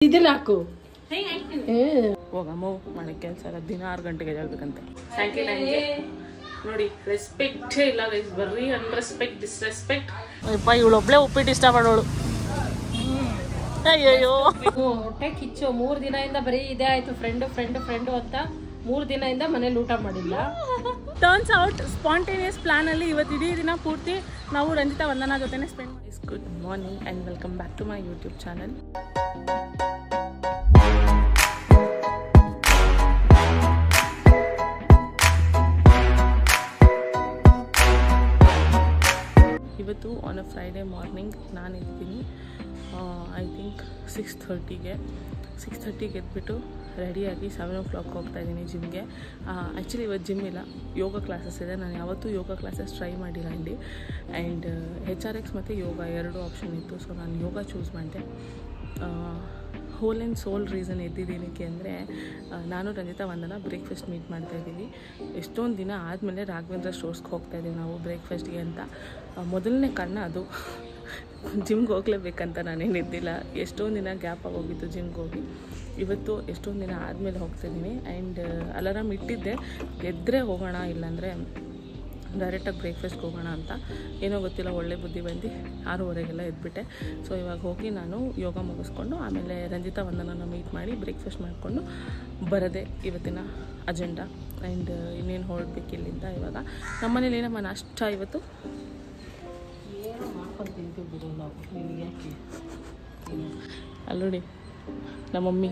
ಇದನ್ನ ಹಾಕು ಹೋಗಮ್ಮ ಮನೆ ಕೆಲಸ ಎಲ್ಲ ದಿನ 6 ಗಂಟೆಗೆ ಹೇಳ್ಬೇಕಂತೆ ಸಾಯಂಕಾಲ ನೋಡಿ ರೆಸ್ಪೆಕ್ಟೇ ಇಲ್ಲ ಗೈಸ್, ಬರ್ರಿ ಅನ್ರೆಸ್ಪೆಕ್ಟ್ ಡಿಸ್ರೆಸ್ಪೆಕ್ಟ್. ಅಪ್ಪ ಇವಳೊಬ್ಳೆ ಉಪ್ಪಿಟ್ಟು ಇಷ್ಟಪಡೋಳು. ಅಯ್ಯೋ ಹೊಟ್ಟೆ ಕಿಚ್ಚು. 3 ದಿನದಿಂದ ಬರೀ ಇದೇ ಆಯ್ತು, ಫ್ರೆಂಡು ಫ್ರೆಂಡು ಫ್ರೆಂಡು ಅಂತ 3 ದಿನದಿಂದ ಮನೇಲಿ ಊಟ ಮಾಡಿಲ್ಲ. ಟರ್ನ್ಸ್ ಔಟ್ ಸ್ಪಾಂಟೇನಿಯಸ್ ಪ್ಲಾನ್ ಅಲ್ಲಿ ಇವತ್ತು ಇಡೀ ದಿನ ಪೂರ್ತಿ ನಾವು ರಂಜಿತಾ ವಂದನಾ ಜೊತೆನೆ ಸ್ಪೆಂಡ್ ಮಾಡಿ. Good morning and welcome back to my YouTube channel. ಇವತ್ತು ಆನ್ ಅ ಫ್ರೈಡೇ ಮಾರ್ನಿಂಗ್ ನಾನು ಇದ್ದೀನಿ ಐ ಥಿಂಕ್ 6:30ಗೆ ಎದ್ಬಿಟ್ಟು ರೆಡಿಯಾಗಿ 7 o'clock ಹೋಗ್ತಾ ಇದ್ದೀನಿ ಜಿಮ್ಗೆ. ಆ್ಯಕ್ಚುಲಿ ಇವತ್ತು ಜಿಮ್ ಇಲ್ಲ, ಯೋಗ ಕ್ಲಾಸಸ್ ಇದೆ. ನಾನು ಯಾವತ್ತೂ ಯೋಗ ಕ್ಲಾಸಸ್ ಟ್ರೈ ಮಾಡಿಲ್ಲ ಇಲ್ಲಿ. ಆ್ಯಂಡ್ HRX ಮತ್ತು ಯೋಗ 2 ಆಪ್ಷನ್ ಇತ್ತು. ಸೊ ನಾನು ಯೋಗ ಚೂಸ್ ಮಾಡಿದೆ. ಹೋಲ್ ಆ್ಯಂಡ್ ಸೋಲ್ ರೀಸನ್ ಎದ್ದಿದ್ದೇನಕ್ಕೆ ಅಂದರೆ ನಾನು ರಂಜಿತಾ ವಂದನಾ ಬ್ರೇಕ್ಫಾಸ್ಟ್ ಮೀಟ್ ಮಾಡ್ತಾಯಿದ್ದೀವಿ. ಎಷ್ಟೊಂದು ದಿನ ಆದಮೇಲೆ ರಾಘವೇಂದ್ರ ಸ್ಟೋರ್ಸ್ಗೆ ಹೋಗ್ತಾಯಿದ್ದೀವಿ ನಾವು ಬ್ರೇಕ್ಫಾಸ್ಟ್ಗೆ ಅಂತ. ಮೊದಲನೇ ಕಾರಣ ಅದು, ಜಿಮ್ಗೆ ಹೋಗ್ಲೇಬೇಕಂತ ನಾನೇನು ಇದ್ದಿಲ್ಲ. ಎಷ್ಟೊಂದು ದಿನ ಗ್ಯಾಪ್ ಆಗೋಗಿತ್ತು ಜಿಮ್ಗೆ ಹೋಗಿ. ಇವತ್ತು ಎಷ್ಟೊಂದು ದಿನ ಆದಮೇಲೆ ಹೋಗ್ತಾಯಿದ್ದೀನಿ. ಆ್ಯಂಡ್ ಅಲಾರಾಮ್ ಇಟ್ಟಿದ್ದೆ, ಎದ್ದರೆ ಹೋಗೋಣ, ಇಲ್ಲಾಂದರೆ ಡೈರೆಕ್ಟಾಗಿ ಬ್ರೇಕ್ಫಾಸ್ಟ್ಗೆ ಹೋಗೋಣ ಅಂತ. ಏನೋ ಗೊತ್ತಿಲ್ಲ, ಒಳ್ಳೆ ಬುದ್ಧಿ ಬಂದು 6:30ಗೆಲ್ಲ ಎದ್ಬಿಟ್ಟೆ. ಸೊ ಇವಾಗ ಹೋಗಿ ನಾನು ಯೋಗ ಮುಗಿಸ್ಕೊಂಡು ಆಮೇಲೆ ರಂಜಿತಾ ವಂದನನ ಮೀಟ್ ಮಾಡಿ ಬ್ರೇಕ್ಫಾಸ್ಟ್ ಮಾಡಿಕೊಂಡು ಬರೋದೆ ಇವತ್ತಿನ ಅಜೆಂಡಾ. ಆ್ಯಂಡ್ ಇನ್ನೇನು ಹೊರಡ್ಬೇಕು ಇಲ್ಲಿಂದ. ಇವಾಗ ನಮ್ಮ ಮನೇಲಿ ಏನಮ್ಮ ನಾಷ್ಟ ಇವತ್ತು ಅಲ್ಲೋಡಿ ನಮ್ಮ ಮಮ್ಮಿ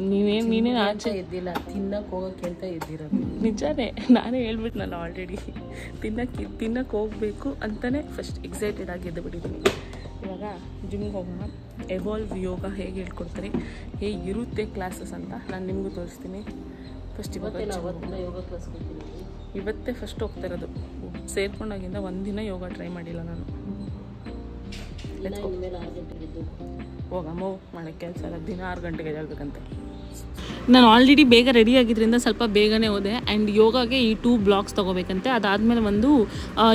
ನೀನೇನು ಆಚೆ ಎದ್ದಿಲ್ಲ, ತಿನ್ನಕ್ಕೆ ಹೋಗೋಕೆ ಅಂತ ಎದ್ದಿರೋದು. ನಿಜಾನೇ, ನಾನೇ ಹೇಳ್ಬಿಟ್ಟು ನಾನು ಆಲ್ರೆಡಿ ತಿನ್ನಕ್ಕೆ ಹೋಗಬೇಕು ಅಂತಲೇ ಫಸ್ಟ್ ಎಕ್ಸೈಟೆಡ್ ಆಗಿ ಎದ್ದುಬಿಟ್ಟಿದ್ದೀನಿ. ಇವಾಗ ಜಿಮ್ಗೆ ಹೋಗೋಣ. ಎವಾಲ್ವ್ ಯೋಗ ಹೇಗೆ ಹೇಳ್ಕೊಡ್ತಾರೆ, ಹೇಗಿರುತ್ತೆ ಕ್ಲಾಸಸ್ ಅಂತ ನಾನು ನಿಮಗೂ ತೋರಿಸ್ತೀನಿ. ಫಸ್ಟ್ ಯೋಗ ಕ್ಲಾಸ್ ಇವತ್ತೇ ಫಸ್ಟ್ ಹೋಗ್ತಾ ಇರೋದು. ಸೇರ್ಕೊಂಡಾಗಿಂದ ಒಂದಿನ ಯೋಗ ಟ್ರೈ ಮಾಡಿಲ್ಲ ನಾನು. ಹೋಗಮ್ಮ ಮನೆ ಕೆಲಸ ಎಲ್ಲ ದಿನ 6 ಗಂಟೆಗೆ ಹೇಳ್ಬೇಕಂತೆ. ನಾನು ಆಲ್ರೆಡಿ ಬೇಗ ರೆಡಿ ಆಗಿದ್ದರಿಂದ ಸ್ವಲ್ಪ ಬೇಗನೆ ಹೋದೆ. ಆ್ಯಂಡ್ ಯೋಗಾಗೆ ಈ 2 ಬ್ಲಾಕ್ಸ್ ತೊಗೋಬೇಕಂತೆ. ಅದಾದಮೇಲೆ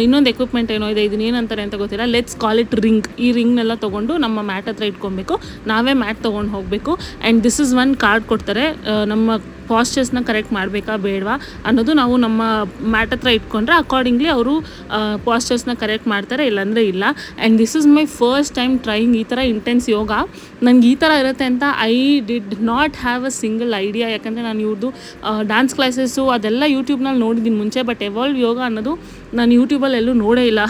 ಇನ್ನೊಂದು ಎಕ್ವಿಪ್ಮೆಂಟ್ ಏನೋ ಇದೆ, ಇದನ್ನ ಏನಂತಾರೆ ಅಂತ ಗೊತ್ತಿಲ್ಲ. Let's call it ring. ಈ ರಿಂಗ್ನೆಲ್ಲ ತೊಗೊಂಡು ನಮ್ಮ ಮ್ಯಾಟ್ ಹತ್ರ ಇಟ್ಕೊಬೇಕು. ನಾವೇ ಮ್ಯಾಟ್ ತೊಗೊಂಡು ಹೋಗಬೇಕು. And this is one card ಕೊಡ್ತಾರೆ. ನಮ್ಮ ಪಾಸ್ಚರ್ಸ್ನ ಕರೆಕ್ಟ್ ಮಾಡಬೇಕಾ ಬೇಡವಾ ಅನ್ನೋದು ನಾವು ನಮ್ಮ ಮ್ಯಾಟ್ ಹತ್ರ ಇಟ್ಕೊಂಡ್ರೆ ಅಕಾರ್ಡಿಂಗ್ಲಿ ಅವರು ಪಾಸ್ಚರ್ಸ್ನ ಕರೆಕ್ಟ್ ಮಾಡ್ತಾರೆ, ಇಲ್ಲಾಂದರೆ ಇಲ್ಲ. And this is my first time trying ಈ ಥರ ಇಂಟೆನ್ಸ್ ಯೋಗ. ನನಗೆ ಈ ಥರ ಇರುತ್ತೆ ಅಂತ I did not have a single idea. ಯಾಕಂದರೆ ನಾನು ಇವ್ರದ್ದು ಡ್ಯಾನ್ಸ್ ಕ್ಲಾಸಸ್ಸು ಅದೆಲ್ಲ ಯೂಟ್ಯೂಬ್ನಲ್ಲಿ ನೋಡಿದ್ದೀನಿ ಮುಂಚೆ. ಬಟ್ ಎವಾಲ್ವ್ ಯೋಗ ಅನ್ನೋದು ನಾನು ಯೂಟ್ಯೂಬಲ್ಲಿ ಎಲ್ಲೂ ನೋಡೇ ಇಲ್ಲ.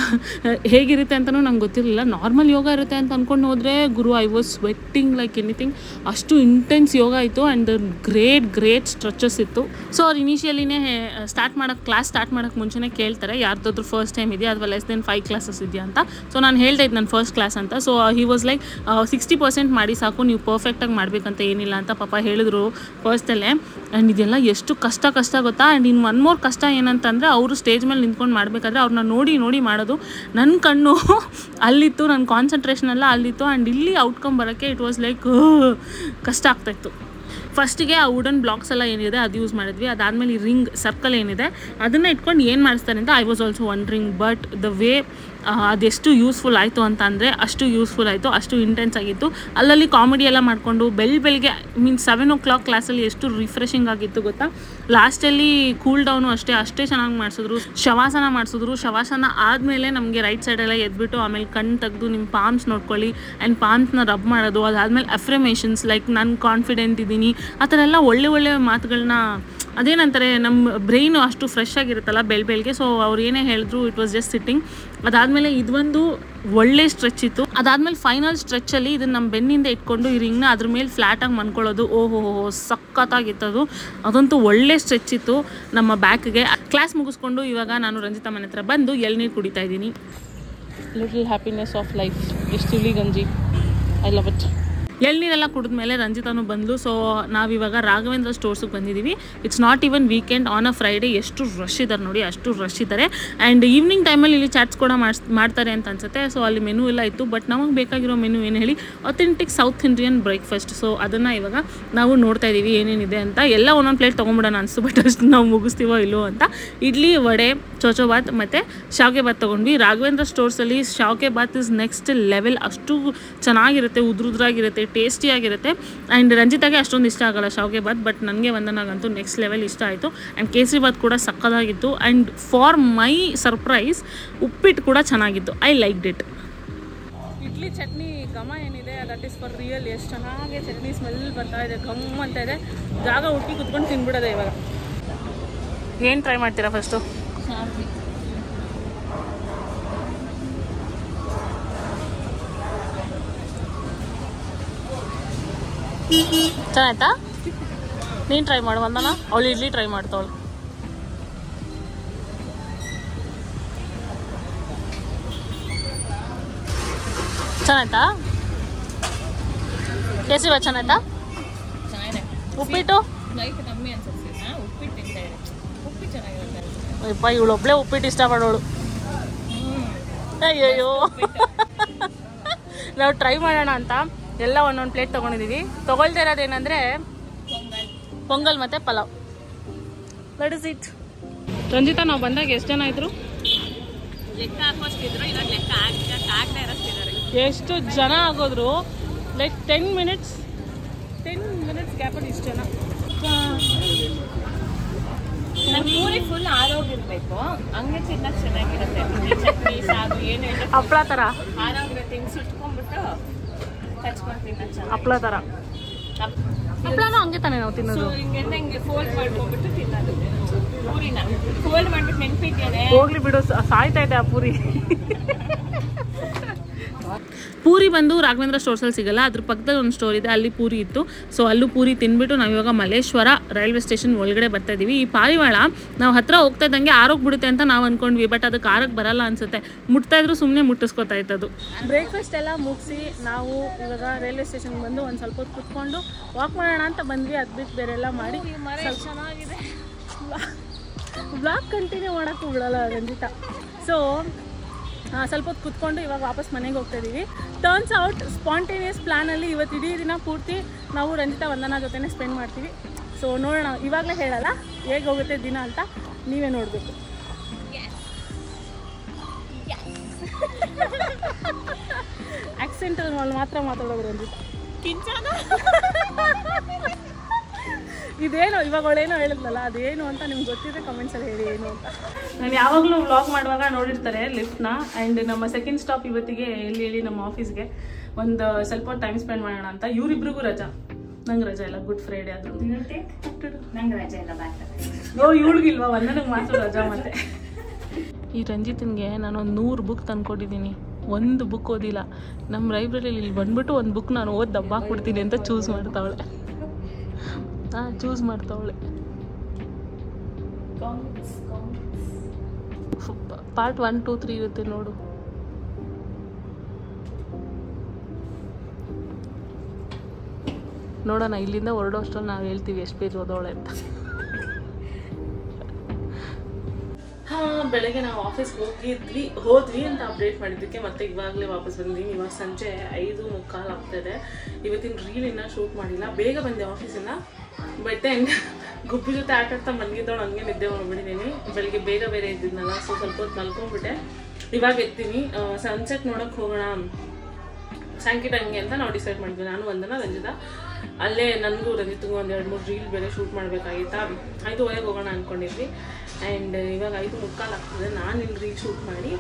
ಹೇಗಿರುತ್ತೆ ಅಂತಲೂ ನಂಗೆ ಗೊತ್ತಿರಲಿಲ್ಲ. ನಾರ್ಮಲ್ ಯೋಗ ಇರುತ್ತೆ ಅಂತ ಅಂದ್ಕೊಂಡು ಹೋದರೆ ಗುರು I was sweating like anything. ಅಷ್ಟು ಇಂಟೆನ್ಸ್ ಯೋಗ ಇತ್ತು. ಆ್ಯಂಡ್ ಗ್ರೇಟ್ ಸ್ಟ್ರೆಚಸ್ ಇತ್ತು. ಸೊ ಅವ್ರು ಇನಿಷಿಯಲಿನೇ ಕ್ಲಾಸ್ ಸ್ಟಾರ್ಟ್ ಮಾಡೋಕ್ಕೆ ಮುಂಚೆನೇ ಕೇಳ್ತಾರೆ ಯಾರ್ದಾದ್ರೂ ಫಸ್ಟ್ ಟೈಮ್ ಇದೆಯಾ ಅಥವಾ ಲೆಸ್ ದೆನ್ 5 ಕ್ಲಾಸಸ್ ಇದೆಯಾ ಅಂತ. ಸೊ ನಾನು ಹೇಳ್ತಾ ಇದ್ದೆ ನನ್ನ ಫಸ್ಟ್ ಕ್ಲಾಸ್ ಅಂತ. ಸೊ ಹಿ ವಾಸ್ ಲೈಕ್ 60% ಮಾಡಿ ಸಾಕು, ನೀವು ಪರ್ಫೆಕ್ಟಾಗಿ ಮಾಡಬೇಕಂತ ಏನಿಲ್ಲ ಅಂತ ಪಾಪ ಹೇಳಿದ್ರು ಫಸ್ಟಲ್ಲೇ. ಆ್ಯಂಡ್ ಇದೆಲ್ಲ ಎಷ್ಟು ಕಷ್ಟ ಗೊತ್ತಾ. ಆ್ಯಂಡ್ ಇನ್ನು 1 more ಕಷ್ಟ ಏನಂತಂದರೆ ಅವರು ಸ್ಟೇಜ್ ಮೇಲೆ ನಿಂತ್ಕೊಂಡು ಮಾಡಬೇಕಾದ್ರೆ ಅವ್ರನ್ನ ನೋಡಿ ಮಾಡೋದು. ನನ್ನ ಕಣ್ಣು ಅಲ್ಲಿತ್ತು, ನನ್ನ ಕಾನ್ಸಂಟ್ರೇಷನ್ ಎಲ್ಲ ಅಲ್ಲಿತ್ತು. ಆ್ಯಂಡ್ ಇಲ್ಲಿ ಔಟ್ಕಮ್ ಬರೋಕ್ಕೆ ಇಟ್ ವಾಸ್ ಲೈಕ್ ಕಷ್ಟ ಆಗ್ತಾಯಿತ್ತು. ಫಸ್ಟಿಗೆ ಆ ವುಡನ್ ಬ್ಲಾಕ್ಸ್ ಎಲ್ಲ ಏನಿದೆ ಅದು ಯೂಸ್ ಮಾಡಿದ್ವಿ. ಅದಾದಮೇಲೆ ಈ ರಿಂಗ್ ಸರ್ಕಲ್ ಏನಿದೆ ಅದನ್ನು ಇಟ್ಕೊಂಡು ಏನು ಮಾಡಿಸ್ತಾರೆ ಅಂತ I was also wondering. But the way ಅದೆಷ್ಟು ಯೂಸ್ಫುಲ್ ಆಯಿತು ಅಂತ ಅಂದರೆ ಅಷ್ಟು ಯೂಸ್ಫುಲ್ ಆಯಿತು, ಅಷ್ಟು ಇಂಟೆನ್ಸ್ ಆಗಿತ್ತು. ಅಲ್ಲಲ್ಲಿ ಕಾಮಿಡಿ ಎಲ್ಲ ಮಾಡಿಕೊಂಡು ಬೆಳಿಗ್ಗೆ ಮೀನ್ಸ್ 7 o'clock ಕ್ಲಾಸಲ್ಲಿ ಎಷ್ಟು ರಿಫ್ರೆಶಿಂಗ್ ಆಗಿತ್ತು ಗೊತ್ತಾ. ಲಾಸ್ಟಲ್ಲಿ ಕೂಲ್ ಡೌನು ಅಷ್ಟೇ ಚೆನ್ನಾಗಿ ಮಾಡಿಸಿದ್ರು. ಶವಾಸನ ಮಾಡಿಸಿದ್ರು. ಶವಾಸನ ಆದಮೇಲೆ ನಮಗೆ ರೈಟ್ ಸೈಡೆಲ್ಲ ಎದ್ಬಿಟ್ಟು ಆಮೇಲೆ ಕಣ್ಣು ತೆಗೆದು ನಿಮ್ಮ ಪಾಮ್ಸ್ ನೋಡ್ಕೊಳ್ಳಿ ಆ್ಯಂಡ್ ಪಾಮ್ಸ್ನ ರಬ್ ಮಾಡೋದು. ಅದಾದಮೇಲೆ ಅಫ್ರಮೇಷನ್ಸ್ ಲೈಕ್ ನಾನು ಕಾನ್ಫಿಡೆಂಟ್ ಇದ್ದೀನಿ ಆ ಥರ ಎಲ್ಲ ಒಳ್ಳೆ ಮಾತುಗಳನ್ನ, ಅದೇನಂತಾರೆ ನಮ್ಮ ಬ್ರೈನು ಅಷ್ಟು ಫ್ರೆಶ್ ಆಗಿರುತ್ತಲ್ಲ ಬೆಳಗ್ಗೆ. ಸೊ ಅವ್ರು ಏನೇ ಹೇಳಿದ್ರು ಇಟ್ ವಾಸ್ ಜಸ್ಟ್ ಸಿಟ್ಟಿಂಗ್. ಅದಾದಮೇಲೆ ಇದೊಂದು ಒಳ್ಳೆ ಸ್ಟ್ರೆಚ್ ಇತ್ತು. ಅದಾದಮೇಲೆ ಫೈನಲ್ ಸ್ಟ್ರೆಚ್ಚಲ್ಲಿ ಇದನ್ನು ನಮ್ಮ ಬೆನ್ನಿಂದ ಇಟ್ಕೊಂಡು ಈ ರಿಂಗ್ನ ಅದ್ರ ಮೇಲೆ ಫ್ಲ್ಯಾಟಾಗಿ ಮನ್ಕೊಳ್ಳೋದು. ಓಹೋ ಸಖತ್ತಾಗಿತ್ತದು. ಅದಂತೂ ಒಳ್ಳೆ ಸ್ಟ್ರೆಚ್ ಇತ್ತು ನಮ್ಮ ಬ್ಯಾಕ್ಗೆ. ಕ್ಲಾಸ್ ಮುಗಿಸ್ಕೊಂಡು ಇವಾಗ ನಾನು ರಂಜಿತಾ ಮನೆ ಹತ್ರ ಬಂದು ಎಳ್ನೀರು ಕುಡಿತಾ ಇದ್ದೀನಿ. Little happiness of life. ಎಷ್ಟು ಇಳಿ ಗಂಜಿ, ಐ ಲವ್ ಇಟ್. ಎಳ್ನೀರೆಲ್ಲ ಕುಡಿದ್ಮೇಲೆ ರಂಜಿತಾನು ಬಂದು. ಸೊ ನಾವಿವಾಗ ರಾಘವೇಂದ್ರ ಸ್ಟೋರ್ಸಿಗೆ ಬಂದಿದ್ದೀವಿ. It's not even weekend, on a Friday. ಎಷ್ಟು ರಶ್ ಇದ್ದಾರೆ ನೋಡಿ, ಅಷ್ಟು ರಶ್ ಇದ್ದಾರೆ. ಆ್ಯಂಡ್ ಈವ್ನಿಂಗ್ ಟೈಮಲ್ಲಿ ಇಲ್ಲಿ ಚಾಟ್ಸ್ ಕೂಡ ಮಾಡ್ತಾರೆ ಅಂತ ಅನ್ಸುತ್ತೆ. ಸೊ ಅಲ್ಲಿ ಮೆನು ಎಲ್ಲ ಇತ್ತು. ಬಟ್ ನಮಗೆ ಬೇಕಾಗಿರೋ ಮೆನು ಏನು ಹೇಳಿ, authentic south Indian breakfast. So ಅದನ್ನು ಇವಾಗ ನಾವು ನೋಡ್ತಾ ಇದ್ದೀವಿ ಏನೇನಿದೆ ಅಂತ. ಎಲ್ಲ ಒಂದೊಂದು ಪ್ಲೇಟ್ ತೊಗೊಂಬಿಡೋಣ ಅನಿಸ್ತು. ಬಟ್ ಅಷ್ಟು ನಾವು ಮುಗಿಸ್ತೀವೋ ಇಲ್ಲೋ ಅಂತ. ಇಡ್ಲಿ, ವಡೆ, ಚೋಚೋ ಬಾತ್ ಮತ್ತು ಶಾವಿಗೆ ಬಾತ್ ತೊಗೊಂಡ್ವಿ. ರಾಘವೇಂದ್ರ ಸ್ಟೋರ್ಸಲ್ಲಿ ಶಾವಿಗೆ ಬಾತ್ ಇಸ್ ನೆಕ್ಸ್ಟ್ ಲೆವೆಲ್. ಅಷ್ಟು ಚೆನ್ನಾಗಿರುತ್ತೆ, ಉದ್ರುದ್ರಾಗಿರುತ್ತೆ, ಟೇಸ್ಟಿಯಾಗಿರುತ್ತೆ. ಆ್ಯಂಡ್ ರಂಜಿತಾಗೆ ಅಷ್ಟೊಂದು ಇಷ್ಟ ಆಗಲ್ಲ ಶಾವಿಗೆ ಬಾತ್, ಬಟ್ ನನಗೆ ವಂದನಾಗಂತೂ ನೆಕ್ಸ್ಟ್ ಲೆವೆಲ್ ಇಷ್ಟ ಆಯಿತು. ಆ್ಯಂಡ್ ಕೇಸರಿ ಬಾತ್ ಕೂಡ ಸಕ್ಕದಾಗಿತ್ತು. ಆ್ಯಂಡ್ ಫಾರ್ ಮೈ ಸರ್ಪ್ರೈಸ್ ಉಪ್ಪಿಟ್ಟು ಕೂಡ ಚೆನ್ನಾಗಿತ್ತು. I liked it. Idli chutney ಘಮ ಏನಿದೆ ದಟ್ ಈಸ್ ಫಾರ್ ರಿಯಲ್. ಎಷ್ಟು ಚೆನ್ನಾಗಿ ಚಟ್ನಿ ಸ್ಮೆಲ್ ಬರ್ತಾ ಇದೆ, ಘಮ್ ಅಂತ ಇದೆ. ಜಾಗ ಹುಟ್ಟಿ ಕುತ್ಕೊಂಡು ತಿನ್ಬಿಡೋದೆ ಇವಾಗ. ಏನು ಟ್ರೈ ಮಾಡ್ತೀರಾ ಫಸ್ಟು? ಚೆನ್ನಾಯ್ತಾ? ನೀನು ಟ್ರೈ ಮಾಡು ಒಂದನ. ಅವಳು ಇಡ್ಲಿ ಟ್ರೈ ಮಾಡ್ತಾವಳು. ಚೆನ್ನಾಯ್ತಾ? ಕೇಸರಿ ಬಾತ್ ಚೆನ್ನಾಯ್ತಾ? ಉಪ್ಪಿಟ್ಟು ಅಯ್ಯಪ್ಪ, ಇವಳು ಒಬ್ಳೆ ಉಪ್ಪಿಟ್ಟು ಇಷ್ಟಪಡೋಳು. ಅಯ್ಯಯ್ಯೋ, ನಾವು ಟ್ರೈ ಮಾಡೋಣ ಅಂತ ಎಲ್ಲ ಒಂದೊಂದು ಪ್ಲೇಟ್ ತೊಗೊಂಡಿದ್ದೀವಿ. ತೊಗೊಳ್ತಾ ಇರೋದೇನೆಂದರೆ ಪೊಂಗಲ್ ಮತ್ತು pulao. That is it. Ranjitha, ನಾವು ಬಂದಾಗ ಎಷ್ಟು ಜನ ಇದ್ರು? ಲೆಕ್ಕ ಹಾಕೋಷ್ಟಿದ್ರು, ಇವಾಗ ಲೆಕ್ಕ ಆಗ್ತಾ ಇರೋಷ್ಟಿದ್ದಾರೆ. ಎಷ್ಟು ಜನ ಆಗೋದ್ರು ಲೈಕ್ 10 ಮಿನಿಟ್ಸ್ ಗ್ಯಾಪಲ್ಲಿ ಇಷ್ಟು ಜನ. ಪೂರಿ ಫುಲ್ ಆರೋಗಿರ್ಬೇಕು, ಹಂಗೆ ತಿನ್ನಕ್ ಚೆನ್ನಾಗಿರುತ್ತೆ. ಚಟ್ನಿ ಸಾಗು ಏನು ಹಪ್ಳ ಥರ ಆರೋಗ್ಯ ತಿಂಗ್ಸ್ ಇಟ್ಕೊಂಡ್ಬಿಟ್ಟು ಹಚ್ಕೊಂಡು ತಿನ್ನಕ್ ಹಪ್ಳ ಥರ. ಹಪ್ಳನೂ ಹಂಗೆ ತಾನೇ ನಾವು ತಿನ್ನೋದು. ಹಿಂಗೆಲ್ಲ ಹಿಂಗೆ ಫೋಲ್ಡ್ ಮಾಡ್ಕೊಂಡ್ಬಿಟ್ಟು ತಿನ್ನೋದು. ಪೂರಿನ ಫೋಲ್ಡ್ ಮಾಡ್ಬಿಟ್ಟು ನೆನ್ಪಿದ್ದೇನೆ. ಹೋಗ್ಲಿ ಬಿಡು, ಸಾಯ್ತಾ ಇದೆ ಆ ಪೂರಿ. ಪೂರಿ ಬಂದು ರಾಘವೇಂದ್ರ ಸ್ಟೋರ್ಸಲ್ಲಿ ಸಿಗಲ್ಲ, ಅದ್ರ ಪಕ್ಕದಲ್ಲಿ ಒಂದು ಸ್ಟೋರ್ ಇದೆ, ಅಲ್ಲಿ ಪೂರಿ ಇತ್ತು. ಸೊ ಅಲ್ಲೂ ಪೂರಿ ತಿಂದ್ಬಿಟ್ಟು ನಾವಿವಾಗ ಮಲ್ಲೇಶ್ವರ ರೈಲ್ವೆ ಸ್ಟೇಷನ್ ಒಳಗಡೆ ಬರ್ತಾ ಇದ್ದೀವಿ. ಈ ಪಾರಿವಾಳ ನಾವು ಹತ್ರ ಹೋಗ್ತಾ ಇದ್ದಂಗೆ ಆರೋಗ್ಬಿಡುತ್ತೆ ಅಂತ ನಾವು ಅಂದ್ಕೊಂಡ್ವಿ, ಬಟ್ ಅದಕ್ಕೆ ಆರೋಗ್ಯ ಬರಲ್ಲ ಅನ್ಸುತ್ತೆ. ಮುಟ್ತಾ ಇದ್ರು ಸುಮ್ಮನೆ ಮುಟ್ಟಿಸ್ಕೊತಾ ಇತ್ತದು. ಬ್ರೇಕ್ಫಾಸ್ಟ್ ಎಲ್ಲ ಮುಗಿಸಿ ನಾವು ಇವಾಗ ರೈಲ್ವೆ ಸ್ಟೇಷನ್ಗೆ ಬಂದು ಒಂದು ಸ್ವಲ್ಪ ಹೊತ್ತು ಕುತ್ಕೊಂಡು ವಾಕ್ ಮಾಡೋಣ ಅಂತ ಬಂದ್ವಿ. ಅದು ಬಿಟ್ಟು ಬೇರೆ ಎಲ್ಲ ಮಾಡಿ ಚೆನ್ನಾಗಿದೆ. ಬ್ಲಾಗ್ ಕಂಟಿನ್ಯೂ ಮಾಡೋಕ್ಕೂ ಬಿಡಲ್ಲ ರಂಜಿತಾ. ಸೊ ಸ್ವಲ್ಪ ಹೊತ್ತು ಕುತ್ಕೊಂಡು ಇವಾಗ ವಾಪಸ್ ಮನೆಗೆ ಹೋಗ್ತಾ ಇದ್ದೀವಿ. ಟರ್ನ್ಸ್ ಔಟ್ ಸ್ಪಾಂಟೇನಿಯಸ್ ಪ್ಲ್ಯಾನಲ್ಲಿ ಇವತ್ತು ಇಡೀ ದಿನ ಪೂರ್ತಿ ನಾವು ರಂಜಿತಾ ವಂದನಾ ಜೊತೆನೇ ಸ್ಪೆಂಡ್ ಮಾಡ್ತೀವಿ. ಸೊ ನೋಡೋಣ, ಇವಾಗಲೇ ಹೇಳಲ್ಲ ಹೇಗೆ ಹೋಗುತ್ತೆ ದಿನ ಅಂತ, ನೀವೇ ನೋಡಬೇಕು. ಆಕ್ಸೆಂಟಲ್ಲಿ ಮಾತ್ರ ಮಾತಾಡೋದು ರಂಜಿತಾ. ಇದೇನು ಇವಾಗ ಅವಳೇನೋ ಹೇಳಿದ್ನಲ್ಲ, ಅದೇನು ಅಂತ ನಿಮ್ಗೆ ಗೊತ್ತಿದೆ ಕಮೆಂಟ್ಸಲ್ಲಿ ಹೇಳಿ ಏನು ಅಂತ. ನಾನು ಯಾವಾಗಲೂ ವ್ಲಾಗ್ ಮಾಡುವಾಗ ನೋಡಿರ್ತಾರೆ ಲಿಫ್ಟ್ನ. ಆ್ಯಂಡ್ ನಮ್ಮ ಸೆಕೆಂಡ್ ಸ್ಟಾಪ್ ಇವತ್ತಿಗೆ ಎಲ್ಲಿ ಹೇಳಿ ನಮ್ಮ ಆಫೀಸ್ಗೆ ಒಂದು ಸ್ವಲ್ಪ ಟೈಮ್ ಸ್ಪೆಂಡ್ ಮಾಡೋಣ ಅಂತ. ಇವರಿಬ್ರಿಗೂ ರಜಾ, ನಂಗೆ ರಜಾ ಇಲ್ಲ, ಗುಡ್ ಫ್ರೈಡೇ ಅದು. ನಂಗೆ ರಜೆ ಇಲ್ಲ ಬಾಯ್ತು. ಓ, ಇವಳಿಗಿಲ್ವಾ? ಒಂದನಿಗೆ ಮಾತ್ರ ರಜಾ. ಮತ್ತೆ ಈ ರಂಜಿತನಿಗೆ ನಾನೊಂದು 100 ಬುಕ್ ತಂದ್ಕೊಟ್ಟಿದ್ದೀನಿ, ಒಂದು ಬುಕ್ ಓದಿಲ್ಲ. ನಮ್ಮ ಲೈಬ್ರರಿಲಿ ಇಲ್ಲಿ ಬಂದ್ಬಿಟ್ಟು ಒಂದು ಬುಕ್ ನಾನು ಓದಿ ದಬ್ಬಾಕ್ಬಿಡ್ತೀನಿ ಅಂತ ಚೂಸ್ ಮಾಡ್ತಾವಳೆ. ಚೂಸ್ ಮಾಡ್ತಾವಳೆ. ಪಾರ್ಟ್ 1, 2, 3 ಇರುತ್ತೆ ನೋಡು. ನೋಡೋಣ, ಇಲ್ಲಿಂದ ಹೊರಡೋ ಅಷ್ಟರಲ್ಲಿ ನಾವು ಹೇಳ್ತೀವಿ ಎಷ್ಟು ಪೇಜ್ ಓದೋಳೆ ಅಂತ. ಬೆಳಗ್ಗೆ ನಾವು ಆಫೀಸ್ಗೆ ಹೋದ್ವಿ ಅಂತ ಅಪ್ಡೇಟ್ ಮಾಡಿದ್ದಕ್ಕೆ ಮತ್ತೆ ಇವಾಗಲೇ ವಾಪಸ್ ಬಂದಿದ್ದೀನಿ. ಇವಾಗ ಸಂಜೆ 5:15 ಆಗ್ತಾಯಿದೆ. ಇವತ್ತಿನ ರೀಲ್ ಇನ್ನೂ ಶೂಟ್ ಮಾಡಿಲ್ಲ, ಬೇಗ ಬಂದೆ ಆಫೀಸಿಂದ. ಬಟ್ ದೆನ್ ಗುಬ್ಬಿ ಜೊತೆ ಆಟಾಡ್ತಾ ಮಲಗಿದ್ದವಳು ಹಂಗೆ ನಿದ್ದೆ ಮಾಡ್ಬಿಟ್ಟಿದ್ದೀನಿ. ಬೆಳಗ್ಗೆ ಬೇಗ ಬೇರೆ ಇದ್ದಿದ್ನಲ್ಲ, ಸೊ ಸ್ವಲ್ಪ ಹೊತ್ತು ಮಲ್ಕೊಂಡ್ಬಿಟ್ಟೆ. ಇವಾಗ ಎತ್ತೀನಿ. ಸನ್ಸೆಟ್ ನೋಡೋಕ್ಕೆ ಹೋಗೋಣ ಸಾಯಂಕಾಲ ಟೈಮ್ಗೆ ಅಂತ ನಾವು ಡಿಸೈಡ್ ಮಾಡಿದ್ವಿ, ನಾನು ವಂದನಾ ರಂಜಿತಾ. ಅಲ್ಲೇ ನನಗೂ ರಂಜಿತ್ಗೂ ಒಂದು 2-3 ರೀಲ್ ಬೇರೆ ಶೂಟ್ ಮಾಡಬೇಕಾಗಿತ್ತಾ. 5:15 ಹೋಗೋಣ ಅಂದ್ಕೊಂಡಿದ್ವಿ. ಆ್ಯಂಡ್ ಇವಾಗ 5:15 ಆಗ್ತದೆ. ನಾನು ಇಲ್ಲಿ ರೀಲ್ ಶೂಟ್ ಮಾಡಿ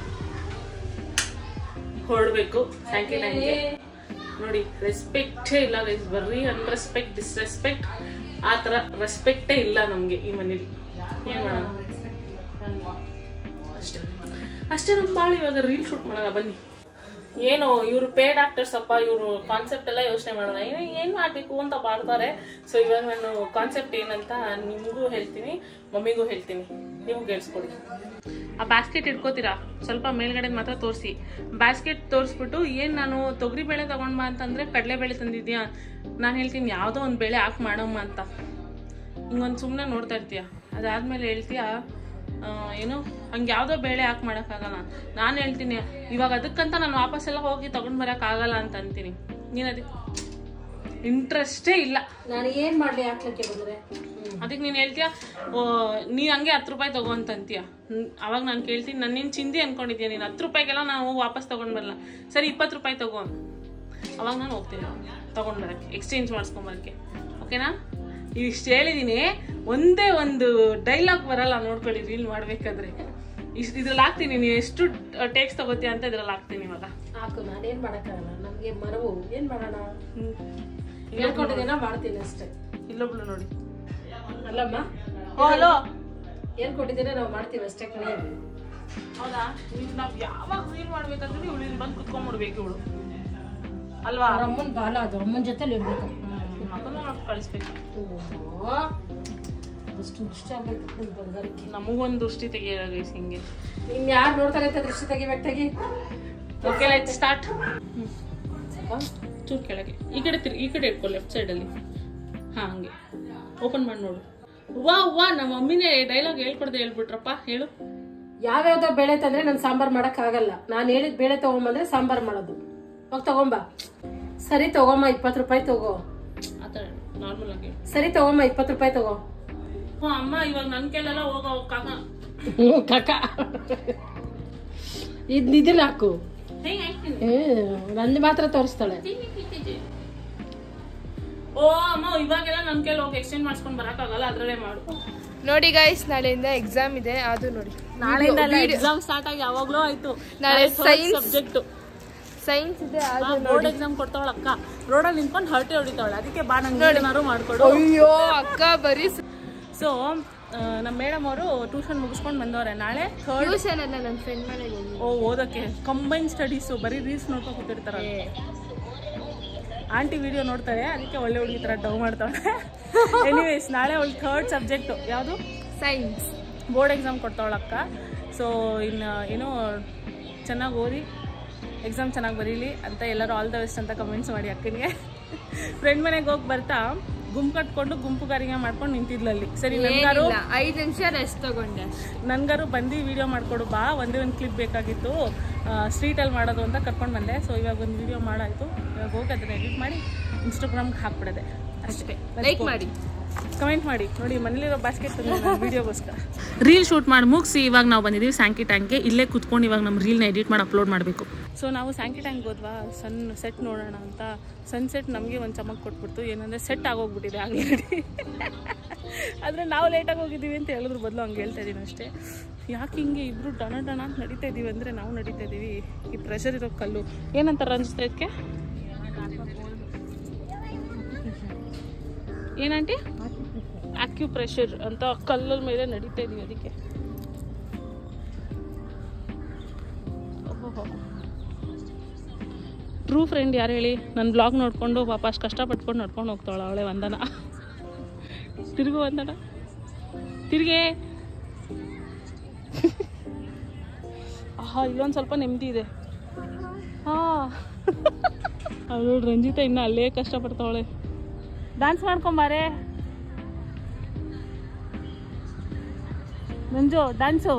ಹೊರಡಬೇಕು ಸಾಯಂಕಾಲ ಟೈಮ್ಗೆ. ನೋಡಿ, ರೆಸ್ಪೆಕ್ಟೇ ಇಲ್ಲ ಗೈಸ್, ಬರ್ರಿ ಅನ್ರೆಸ್ಪೆಕ್ಟ್, ಡಿಸ್ರೆಸ್ಪೆಕ್ಟ್, ಆ ಥರ ರೆಸ್ಪೆಕ್ಟೇ ಇಲ್ಲ ನಮಗೆ ಈ ಮನೇಲಿ. ಏನು ಮಾಡೋಣ, ಅಷ್ಟೇ ನಮ್ಮ ಬಾಳು. ಇವಾಗ ರೀಲ್ ಶೂಟ್ ಮಾಡೋಣ ಬನ್ನಿ. ಏನು ಇವರು ಪೇಡ್ ಆಕ್ಟರ್ಸ್ ಅಪ್ಪ, ಇವರು ಕಾನ್ಸೆಪ್ಟ್ ಎಲ್ಲ ಯೋಚನೆ ಮಾಡೋಣ, ಏನು ಮಾಡಬೇಕು ಅಂತ ಮಾಡ್ತಾರೆ. ಸೊ ಇವಾಗ ನಾನು ಕಾನ್ಸೆಪ್ಟ್ ಏನಂತ ನಿಮಗೂ ಹೇಳ್ತೀನಿ, ಮಮ್ಮಿಗೂ ಹೇಳ್ತೀನಿ, ನೀವು ಕೇಳಿಸ್ಕೊಡಿ. ಆ ಬ್ಯಾಸ್ಕೆಟ್ ಇಟ್ಕೋತೀರಾ, ಸ್ವಲ್ಪ ಮೇಲ್ಗಡೆ ಮಾತ್ರ ತೋರಿಸಿ. ಬ್ಯಾಸ್ಕೆಟ್ ತೋರಿಸ್ಬಿಟ್ಟು ಏನು ನಾನು ತೊಗರಿಬೇಳೆ ತೊಗೊಂಡ್ಬ ಅಂತಂದರೆ ಕಡಲೆಬೇಳೆ ತಂದಿದ್ಯಾ, ನಾನು ಹೇಳ್ತೀನಿ ಯಾವುದೋ ಒಂದು ಬೇಳೆ ಹಾಕಿ ಮಾಡಮ್ಮ ಅಂತ. ಹಿಂಗೊಂದು ಸುಮ್ಮನೆ ನೋಡ್ತಾ ಇರ್ತೀಯ, ಅದಾದಮೇಲೆ ಹೇಳ್ತೀಯ ಏನು ಹಂಗೆ ಯಾವುದೋ ಬೇಳೆ ಹಾಕಿ ಮಾಡೋಕ್ಕಾಗಲ್ಲ. ನಾನು ಹೇಳ್ತೀನಿ ಇವಾಗ ಅದಕ್ಕಂತ ನಾನು ವಾಪಸ್ಸೆಲ್ಲ ಹೋಗಿ ತೊಗೊಂಡು ಬರೋಕ್ಕಾಗಲ್ಲ ಅಂತ ಅಂತೀನಿ. ನೀನು ಅದಕ್ಕೆ ಇಂಟ್ರೆಸ್ಟೇ ಇಲ್ಲ. ನಾನು ಏನು ಮಾಡಲಿ ಹಾಕ್ಲಿಕ್ಕೆ ಬಂದರೆ ಅದಕ್ಕೆ ನೀನು ಹೇಳ್ತೀಯ ನೀನು ಹಂಗೆ 10 ರೂಪಾಯಿ ತಗೋ ಅಂತಂತೀಯ. ಅವಾಗ ನಾನು ಕೇಳ್ತೀನಿ, ನನ್ನೇನು ಚಿಂದಿ ಅಂದ್ಕೊಂಡಿದ್ಯಾ ನೀನು? 10 ರೂಪಾಯಿಗೆಲ್ಲ ನಾನು ವಾಪಸ್ ತೊಗೊಂಡು ಬರಲ್ಲ, ಸರಿ 20 ರೂಪಾಯಿ ತಗೋ. ಅವಾಗ ನಾನು ಹೋಗ್ತೀನಿ. ತಗೊಂಡ್ಬರಕ್ಕೆ, ಎಕ್ಸ್ಚೇಂಜ್ ಮಾಡಿಸ್ಕೊಂಬರಕ್ಕೆ. ಓಕೆನಾ? ಇಷ್ಟು ಹೇಳಿದೀನಿ. ಒಂದೇ ಒಂದು ಡೈಲಾಗ್ ಬರಲ್ಲ ನೋಡ್ಕೊಳ್ಳಿ ರೀಲ್ ಮಾಡ್ಬೇಕಾದ್ರೆ. ಇದ್ರಲ್ಲಿ ಹಾಕ್ತೀನಿ, ನೀವು ಎಷ್ಟು ಟೇಕ್ಸ್ ತಗೋತೀಯ ಅಂತ ಇದ್ರಲ್ಲಿ ಹಾಕ್ತೀನಿ. ಇವಾಗ ಹಾಕು, ನಾನೇನ್ ಮಾಡಕ್ಕಾಗಲ್ಲ, ನಮ್ಗೆ ಮರವು ಏನ್ ಮಾಡೋಣ, ಹೇಳ್ಕೊಟ್ಟಿದ್ದೀನ ಮಾಡ್ತೀನಿ ಅಷ್ಟೇ. ಇಲ್ಲೊಬ್ಳು ನೋಡಿ. ಅಲ್ಲಮ್ಮ, ಹಲೋ, ಹೇಳ್ಕೊಟ್ಟಿದ್ದೀನ ನಾವು ಮಾಡ್ತೀವಿ ಅಷ್ಟೇ ಕಣೆ. ಹೌದಾ? ನಾವ್ ಯಾವಾಗ ರೀಲ್ ಮಾಡ್ಬೇಕಂದ್ರೆ ಇವಳು ಇಲ್ಲಿ ಬಂದು ಕುತ್ಕೊಂಡ್ಬಿಡ್ಬೇಕು ಇವಳು, ಅಲ್ವಾ? ಅಮ್ಮನ್ ಬಾಲ ಅದು, ಅಮ್ಮನ ಜೊತೆ ಇರ್ಬೇಕು, ಮಕ್ಕಳನ್ನ ಕಳಿಸ್ಬೇಕು. ಅಷ್ಟು ಇಷ್ಟ ಆಗ್ಬೇಕು ಬಂಗಾರಕ್ಕೆ. ನಮಗೊಂದು ದೃಷ್ಟಿ ತೆಗಿಯೋಣ ಗೈಸ್, ಹಿಂಗೆ ಇನ್ ಯಾರು ನೋಡ್ತಾರೆ ಅಂತ ದೃಷ್ಟಿ ತೆಗಿಬೇಕು, ತೆಗಿ. Okay, let's start. ಚೂರು ಕೆಳಗೆ, ಈ ಕಡೆ ಈ ಕಡೆ ಇಟ್ಕೊ, ಲೆಫ್ಟ್ ಸೈಡಲ್ಲಿ. ಹಾಂ, ಹಂಗೆ ಓಪನ್ ಮಾಡಿ ನೋಡು. ವಾ ನಮ್ಮ ಮಮ್ಮಿನೇ ಡೈಲಾಗ್ ಹೇಳ್ಬಿಟ್ರಪ್ಪ. ಹೇಳು. ಯಾವ್ಯಾವ್ದೋ ಬೇಳೆ ತಂದ್ರೆ ನಾನು ಸಾಂಬಾರ್ ಮಾಡಕ್ ಆಗಲ್ಲ, ನಾನು ಹೇಳಿದ ಬೇಳೆ ತಗೊಂಬಂದ್ರೆ ಸಾಂಬಾರ್ ಮಾಡೋದು. ಹೋಗಿ ತಗೊಂಬ. ಸರಿ ತಗೊಂಬ, 20 ರೂಪಾಯಿ ತಗೋ. ಆತರ ನಾರ್ಮಲ್ ಆಗಿ ಸರಿ ತಗೊಂಬ, 20 ರೂಪಾಯಿ ತಗೋ. ಅಮ್ಮ ಇವಾಗ ನನ್ ಕೆಲೆಲ್ಲ ಹೋಗ ಕಾಕ ಕಾಕ ಇದನ್ನ ಹಾಕು. ನಂದು ಮಾತ್ರ ತೋರಿಸ್ತಾಳೆ. ಓ ಅಮ್ಮ, ಇವಾಗೆಲ್ಲ ನನ್ ಕೆಲ ಹೋಗಿ ಎಕ್ಸ್ಚೇಂಜ್ ಮಾಡ್ಸ್ಕೊಂಡ್ ಬರಕ್ಕಾಗಲ್ಲ, ಅದ್ರಲ್ಲೇ ಮಾಡು. ನೋಡಿ ಗೈಸ್, ನಾಳೆಯಿಂದ ಎಕ್ಸಾಮ್ ಇದೆ. ಅದು ನೋಡಿ, ನಾಳೆಯಿಂದ ಎಕ್ಸಾಮ್ ಸ್ಟಾರ್ಟ್ ಆಗಿ ಯಾವಾಗ್ಲೂ ಆಯ್ತು. ನಾಳೆ ಸೈನ್ಸ್ ಸಬ್ಜೆಕ್ಟ್ ಸೈನ್ಸ್ ಇದೆ. ಬೋರ್ಡ್ ಎಕ್ಸಾಮ್ ಕೊಡ್ತಾವಳ ಅಕ್ಕ, ರೋಡಲ್ಲಿ ನಿಂತ್ಕೊಂಡು ಹರಟೆ ಹೊಡಿತಾವಳೆ. ಅದಕ್ಕೆ ಬಾ, ನಂಗೆ ಏನಾರು ಮಾಡ್ಕೊಡು. ಅಯ್ಯೋ ಅಕ್ಕ, ಬರೀ ಸೊ ನಮ್ಮ ಮೇಡಮ್ ಅವರು ಟ್ಯೂಷನ್ ಮುಗಿಸ್ಕೊಂಡು ಬಂದವ್ರೆ. ನಾಳೆ ಟ್ಯೂಷನ್ ಅಲ್ಲ, ನನ್ನ ಫ್ರೆಂಡ್ ಮನೆಗೆ ಓದಕ್ಕೆ ಕಂಬೈನ್ ಸ್ಟಡೀಸು, ಬರೀ ರೀಲ್ಸ್ ನೋಡ್ಕೊಂಡು ಕೂತಿರ್ತಾರೆ. ಆಂಟಿ ವಿಡಿಯೋ ನೋಡ್ತಾರೆ, ಅದಕ್ಕೆ ಒಳ್ಳೆ ಹುಡುಗಿ ಥರ ಡವ್ ಮಾಡ್ತಾಳೆ. ಎನಿವೇಸ್, ನಾಳೆ ಅವಳು 3rd ಸಬ್ಜೆಕ್ಟು ಯಾವುದು? ಸೈನ್ಸ್. ಬೋರ್ಡ್ ಎಕ್ಸಾಮ್ ಕೊಡ್ತಾವಳಕ್ಕ. ಸೊ ಇನ್ನು ಏನೋ ಚೆನ್ನಾಗಿ ಓದಿ ಎಕ್ಸಾಮ್ ಚೆನ್ನಾಗಿ ಬರೀಲಿ ಅಂತ ಎಲ್ಲರೂ ಆಲ್ ದ ಬೆಸ್ಟ್ ಅಂತ ಕಮೆಂಟ್ಸ್ ಮಾಡಿ ಅಕ್ಕನಿಗೆ. ಫ್ರೆಂಡ್ ಮನೆಗೆ ಹೋಗಿ ಬರ್ತಾ ಗುಂಪು ಕಟ್ಕೊಂಡು ಗುಂಪುಗಾರಿಕೆ ಮಾಡ್ಕೊಂಡು ನಿಂತಿದ್ಲಲ್ಲಿ. ಸರಿ, ನನ್ಗಾರು 5 ನಿಮಿಷ ರೆಸ್ಟ್ ತಗೊಂಡೆ. ನನ್ಗಾರು ಬಂದು ವಿಡಿಯೋ ಮಾಡ್ಕೊಡು ಬಾ, ಒಂದೇ ಒಂದು ಕ್ಲಿಪ್ ಬೇಕಾಗಿತ್ತು ಸ್ಟ್ರೀಟಲ್ಲಿ ಮಾಡೋದು ಅಂತ ಕರ್ಕೊಂಡು ಬಂದೆ. ಸೊ ಇವಾಗ ಒಂದು ವಿಡಿಯೋ ಮಾಡಾಯಿತು. ಇವಾಗ ಹೋಗಿ ಅದನ್ನ ಎಡಿಟ್ ಮಾಡಿ ಇನ್ಸ್ಟಾಗ್ರಾಮ್ಗೆ ಹಾಕ್ಬಿಡೋದೆ ಅಷ್ಟೇ. ಲೈಕ್ ಮಾಡಿ, ಕಮೆಂಟ್ ಮಾಡಿ. ನೋಡಿ, ಮನೇಲಿರೋ ಬಾಸ್ಕೆಟ್ ವಿಡಿಯೋಗೋಸ್ಕರ ರೀಲ್ ಶೂಟ್ ಮಾಡಿ ಮುಗಿಸಿ ಇವಾಗ ನಾವು ಬಂದಿದ್ದೀವಿ ಸ್ಯಾಂಕಿ ಟ್ಯಾಂಕ್ಗೆ. ಇಲ್ಲೇ ಕುತ್ಕೊಂಡು ಇವಾಗ ನಮ್ಮ ರೀಲ್ನ ಎಡಿಟ್ ಮಾಡಿ ಅಪ್ಲೋಡ್ ಮಾಡಬೇಕು. ಸೊ ನಾವು ಸ್ಯಾಂಕಿ ಟ್ಯಾಂಕ್ ಹೋದ್ವಾ, ಸೆಟ್ ನೋಡೋಣ ಅಂತ. ಸನ್ಸೆಟ್ ನಮಗೆ ಒಂದು ಚಮಕ್ ಕೊಟ್ಬಿಡ್ತು. ಏನಂದರೆ ಸೆಟ್ ಆಗೋಗ್ಬಿಟ್ಟಿದೆ ಆಲ್ರೆಡಿ. ಆದರೆ ನಾವು ಲೇಟಾಗಿ ಹೋಗಿದ್ದೀವಿ ಅಂತ ಹೇಳಿದ್ರು ಬದಲು ಹಂಗೆ ಹೇಳ್ತಾ ಇದ್ದೀನಿ ಅಷ್ಟೇ. ಯಾಕೆ ಹಿಂಗೆ ಇಬ್ಬರು ಡಣ ಅಂತ ನಡೀತಾ ಇದ್ದೀವಿ ಅಂದರೆ, ನಾವು ನಡೀತಾ ಇದ್ದೀವಿ ಈ ಪ್ರೆಷರ್ ಇರೋ ಕಲ್ಲು ಏನಂತಾರೆ ಅನಿಸ್ತಾ ಇದಕ್ಕೆ? ಏನಂಟಿ? ಆಕ್ಯುಪ್ರೆಷರ್ ಅಂತ ಕಲ್ಲರ ಮೇಲೆ ನಡೀತಾ ಇದೀವಿ. ಅದಕ್ಕೆ ಟ್ರೂ ಫ್ರೆಂಡ್ ಯಾರು ಹೇಳಿ? ನನ್ನ ಬ್ಲಾಗ್ ನೋಡಿಕೊಂಡು ಪಾಪ ಅಷ್ಟು ಕಷ್ಟಪಟ್ಕೊಂಡು ನಡ್ಕೊಂಡು ಹೋಗ್ತಾಳೆ ಅವಳೆ. ವಂದನ ತಿರುಗು, ವಂದನ ತಿರುಗೆ. ಇಲ್ಲೊಂದು ಸ್ವಲ್ಪ ನೆಮ್ಮದಿ ಇದೆ. ಅವಳು ರಂಜಿತಾ ಇನ್ನು ಅಲ್ಲೇ ಕಷ್ಟಪಡ್ತಾವಳೆ. ಡ್ಯಾನ್ಸ್ ಮಾಡ್ಕೊಂಬಾರೆ ಮಂಜು, ಡ್ಯಾನ್ಸು.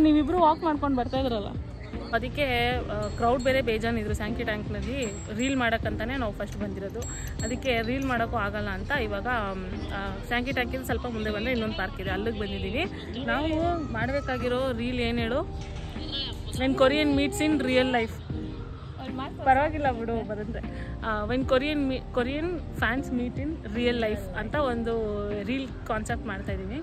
ನೀವಿಬ್ರು ವಾಕ್ ಮಾಡ್ಕೊಂಡು ಬರ್ತಾ ಇದ್ರಲ್ಲ, ಅದಕ್ಕೆ ಕ್ರೌಡ್ ಬೇರೆ ಬೇಜಾನಿದ್ರು ಸ್ಯಾಂಕಿ ಟ್ಯಾಂಕ್ನಲ್ಲಿ. ರೀಲ್ ಮಾಡೋಕ್ಕಂತಾನೆ ನಾವು ಫಸ್ಟ್ ಬಂದಿರೋದು. ಅದಕ್ಕೆ ರೀಲ್ ಮಾಡೋಕ್ಕೂ ಆಗಲ್ಲ ಅಂತ ಇವಾಗ ಸ್ಯಾಂಕಿ ಟ್ಯಾಂಕಿಂದ ಸ್ವಲ್ಪ ಮುಂದೆ ಬಂದರೆ ಇನ್ನೊಂದು ಪಾರ್ಕ್ ಇದೆ, ಅಲ್ಲಿಗೆ ಬಂದಿದ್ದೀವಿ. ನಾವು ಮಾಡಬೇಕಾಗಿರೋ ರೀಲ್ ಏನು ಹೇಳು? When Korean meets in real life. ಪರವಾಗಿಲ್ಲ ಬಿಡು ಬರುತ್ತೆ. When Korean fans meet in real life ಅಂತ ಒಂದು ರೀಲ್ ಕಾನ್ಸೆಪ್ಟ್ ಮಾಡ್ತಾಯಿದ್ದೀವಿ.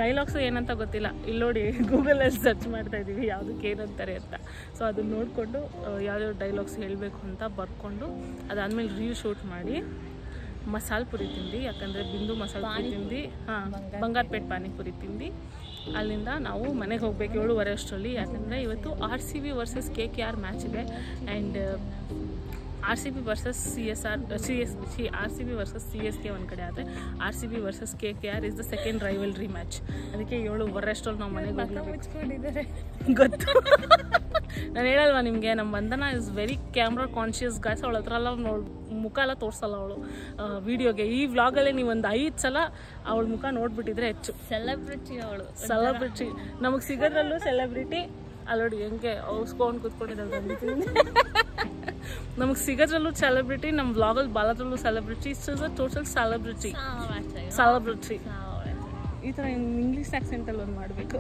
ಡೈಲಾಗ್ಸು ಏನಂತ ಗೊತ್ತಿಲ್ಲ, ಇಲ್ಲಿ ನೋಡಿ ಗೂಗಲಲ್ಲಿ ಸರ್ಚ್ ಮಾಡ್ತಾಯಿದ್ದೀವಿ ಯಾವುದಕ್ಕೆ ಏನಂತಾರೆ ಅಂತ. ಸೊ ಅದನ್ನ ನೋಡಿಕೊಂಡು ಯಾವ್ಯಾವ ಡೈಲಾಗ್ಸ್ ಹೇಳಬೇಕು ಅಂತ ಬರ್ಕೊಂಡು ಅದಾದಮೇಲೆ ರೀಲ್ ಶೂಟ್ ಮಾಡಿ ಮಸಾಲೆ ಪುರಿ ತಿಂದು, ಯಾಕಂದರೆ ಬಿಂದು ಮಸಾಲೆ ಪುರಿ ತಿಂದು, ಬಂಗಾರಪೇಟೆ ಪಾನಿಪುರಿ ತಿಂದು ಅಲ್ಲಿಂದ ನಾವು ಮನೆಗೆ ಹೋಗ್ಬೇಕು 7:30 ಅಷ್ಟರಲ್ಲಿ. ಯಾಕಂದರೆ ಇವತ್ತು RCB ವರ್ಸಸ್ KKR ಮ್ಯಾಚ್ ಇದೆ. And RCB versus RCB versus CSK ಒಂದು ಕಡೆ ಆದರೆ RCB versus KKR is the second rivalry match. ಅದಕ್ಕೆ 7:30 ಅಷ್ಟರಲ್ಲಿ ನಾವು ಮನೆಗೆ ಹೋಗ್ಬಿಟ್ಟಿದ್ದಾರೆ. ಗೊತ್ತು, ನಾನು ಹೇಳಲ್ವಾ ನಿಮಗೆ, ನಮ್ಮ Vandana is very camera conscious guys. ಅವಳ ಹತ್ರ ಎಲ್ಲ ಮುಖ ಎಲ್ಲ ತೋರಿಸಲ್ಲ ಅವಳು ವಿಡಿಯೋಗೆ. ಈ ವ್ಲಾಗಲ್ಲೇ ನೀವು ಒಂದು 5 ಸಲ ಅವಳ ಮುಖ ನೋಡ್ಬಿಟ್ಟಿದ್ರೆ ಹೆಚ್ಚು. ಸೆಲೆಬ್ರಿಟಿ ಅವಳು, ಸೆಲೆಬ್ರಿಟಿ. ನಮಗೆ ಸಿಗೋದ್ರಲ್ಲೂ ಸೆಲೆಬ್ರಿಟಿ. ಅಲ್ಲೋಡಿ ಹೆಂಗೆ ಔಸ್ಕೊಂಡು ಕೂತ್ಕೊಂಡಿದ್ದಾಳೆ ಬಂದಿದ್ದೀನಿ. ನಮಗೆ ಸಿಗೋದ್ರಲ್ಲೂ ಸೆಲೆಬ್ರಿಟಿ, ನಮ್ಮ ವ್ಲಾಗಲ್ಲಿ ಬಾಲದ್ರಲ್ಲೂ celebrity. It's is a total celebrity. ಈ ಥರ ಇಂಗ್ಲೀಷ್ ಆಕ್ಸೆಂಟಲ್ಲಿ ಒಂದು ಮಾಡಬೇಕು.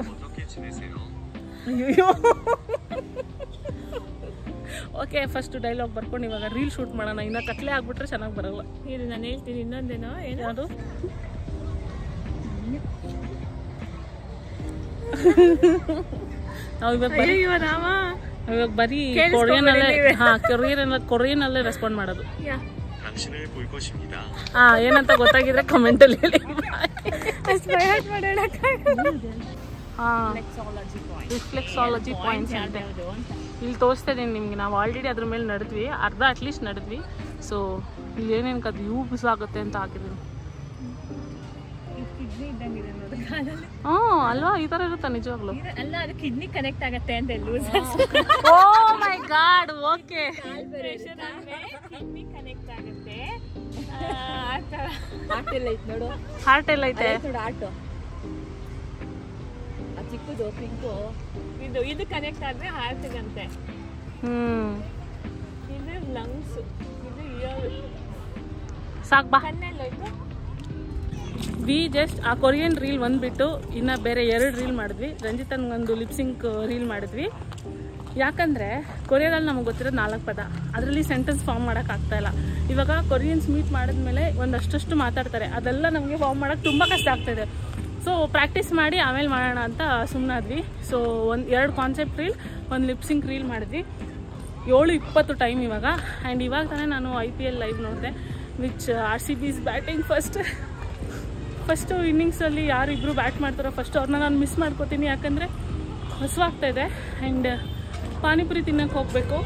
ಅಯ್ಯೋ ಓಕೆ, ಫಸ್ಟ್ ಡೈಲಾಗ್ ಬರ್ಕೊಂಡು ಇವಾಗ ರೀಲ್ ಶೂಟ್ ಮಾಡೋಣ. ಇನ್ನು ಕತ್ಲೆ ಆಗ್ಬಿಟ್ರೆ ಚೆನ್ನಾಗಿ ಬರಲ್ಲ. ಇದು ನಾನು ಹೇಳ್ತೀನಿ ಇನ್ನೊಂದೇನೋ ಏನದು ನಾವು ಇವಾಗ ಬರೀ ಕೊರಿಯನಲ್ಲೇ ರೆಸ್ಪಾಂಡ್ ಮಾಡೋದು. ಏನಂತ ಗೊತ್ತಾಗಿದ್ರೆ ಕಮೆಂಟಲ್ಲಿ ಹೇಳಿ. ರಿಫ್ಲೆಕ್ಸಾಲಜಿ ಪಾಯಿಂಟ್ಸ್ ಅಂತ ಇಲ್ಲಿ ತೋರಿಸ್ತಾ ಇದ್ದೀನಿ ನಿಮ್ಗೆ. ನಾವು ಆಲ್ರೆಡಿ ಅದ್ರ ಮೇಲೆ ನಡೆದ್ವಿ, ಅರ್ಧ ಅಟ್ಲೀಸ್ಟ್ ನಡೆದ್ವಿ. ಸೊ ಇಲ್ಲಿ ಏನೇನು ಅದು ಯೂಸ್ ಆಗುತ್ತೆ ಅಂತ ಹಾಕಿದ್ದೀನಿ. ಹ್ಞೂ ಅಲ್ವಾ, ಈ ಥರ ಇರುತ್ತಾ ನಿಜವಾಗ್ಲು? ಅಲ್ಲ, ಅದು ಕಿಡ್ನಿ ಕನೆಕ್ಟ್ ಆಗತ್ತೆ ಅಂತ ಓ ಮೈ ಗಾಡ್, ಓಕೆ. ಕಿಡ್ನಿ ಕನೆಕ್ಟ್ ಆಗುತ್ತೆ. ಹಾರ್ಟ್ ಎಲ್ಲ ಐತೆ ನೋಡು, ಹಾರ್ಟ್ ಎಲ್ಲ ಐತೆ ನೋಡು ಹಾರ್ಟ್. ಆ ಚಿಕ್ಕದು ಪಿಂಕು ಇದು ಕನೆಕ್ಟ್ ಆದ್ರೆ ಹಾರ್ಟ್ಗಂತೆ. ಇದು ಲಂಗ್ಸ್, ಇದು ಇಯರ್. ಸಾಕು ಬಾ. ಕಣ್ಣೆಲ್ಲೋಯ್ತು. ವಿ ಜಸ್ಟ್ ಆ ಕೊರಿಯನ್ ರೀಲ್ ಒಂದ್ಬಿಟ್ಟು ಇನ್ನು ಬೇರೆ 2 ರೀಲ್ ಮಾಡಿದ್ವಿ. ರಂಜಿತನ್ಗೊಂದು ಲಿಪ್ಸಿಂಕ್ ರೀಲ್ ಮಾಡಿದ್ವಿ. ಯಾಕಂದರೆ ಕೊರಿಯಾದಲ್ಲಿ ನಮಗೆ ಗೊತ್ತಿರೋದು 4 ಪದ, ಅದರಲ್ಲಿ ಸೆಂಟೆನ್ಸ್ ಫಾರ್ಮ್ ಮಾಡೋಕ್ಕಾಗ್ತಾಯಿಲ್ಲ. ಇವಾಗ ಕೊರಿಯನ್ಸ್ ಮೀಟ್ ಮಾಡಿದ್ಮೇಲೆ ಒಂದಷ್ಟು ಮಾತಾಡ್ತಾರೆ, ಅದೆಲ್ಲ ನಮಗೆ ಫಾರ್ಮ್ ಮಾಡೋಕ್ಕೆ ತುಂಬ ಕಷ್ಟ ಆಗ್ತಾಯಿದೆ. ಸೊ ಪ್ರಾಕ್ಟೀಸ್ ಮಾಡಿ ಆಮೇಲೆ ಮಾಡೋಣ ಅಂತ ಸುಮ್ಮನಾದ್ವಿ. So 2 concept reel, 1 lip sync reel ಮಾಡಿದ್ವಿ. 7:20 ಟೈಮ್ ಇವಾಗ. ಆ್ಯಂಡ್ ಇವಾಗ ತಾನೇ ನಾನು IPL ಲೈವ್ ನೋಡಿದೆ, which RCB is batting first ಇನ್ನಿಂಗ್ಸಲ್ಲಿ ಯಾರಿಬ್ಬರು ಬ್ಯಾಟ್ ಮಾಡ್ತಾರೋ ಫಸ್ಟ್ ಅವ್ರನ್ನ ನಾನು ಮಿಸ್ ಮಾಡ್ಕೋತೀನಿ. ಯಾಕಂದರೆ ಹಸುವಾಗ್ತಾಯಿದೆ ಆ್ಯಂಡ್ ಪಾನಿಪುರಿ ತಿನ್ನೋಕ್ಕೆ ಹೋಗಬೇಕು.